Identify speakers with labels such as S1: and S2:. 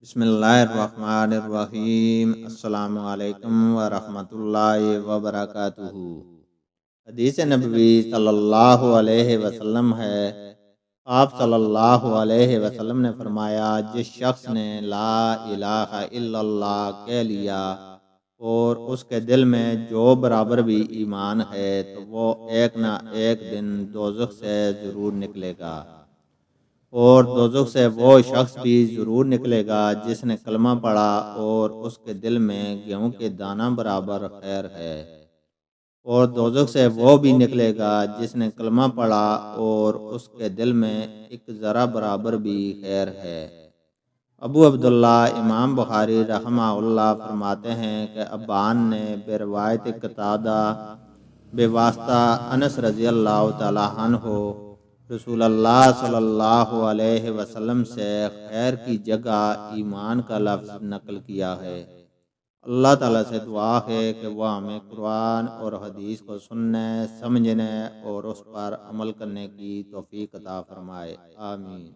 S1: بسم اللہ الرحمن الرحیم۔ السلام علیکم ورحمۃ اللہ وبرکاتہ۔ حدیث نبوی صلی اللہ علیہ وسلم ہے، آپ صلی اللہ علیہ وسلم نے فرمایا، جس شخص نے لا الہ الا اللہ کہہ لیا اور اس کے دل میں جو برابر بھی ایمان ہے تو وہ ایک نہ ایک دن دوزخ سے ضرور نکلے گا، اور دوزخ سے وہ شخص بھی ضرور نکلے گا جس نے کلمہ پڑھا اور اس کے دل میں گیہوں کے دانہ برابر خیر ہے، اور دوزخ سے وہ بھی نکلے گا جس نے کلمہ پڑھا اور اس کے دل میں ایک ذرہ برابر بھی خیر ہے۔ ابو عبداللہ امام بخاری رحمہ اللہ فرماتے ہیں کہ ابان نے بروایت قتادہ بے واسطہ انس رضی اللہ تعالیٰ عنہ رسول اللہ صلی اللہ علیہ وسلم سے خیر کی جگہ ایمان کا لفظ نقل کیا ہے۔ اللہ تعالیٰ سے دعا ہے کہ وہ ہمیں قرآن اور حدیث کو سننے، سمجھنے اور اس پر عمل کرنے کی توفیق عطا فرمائے، آمین۔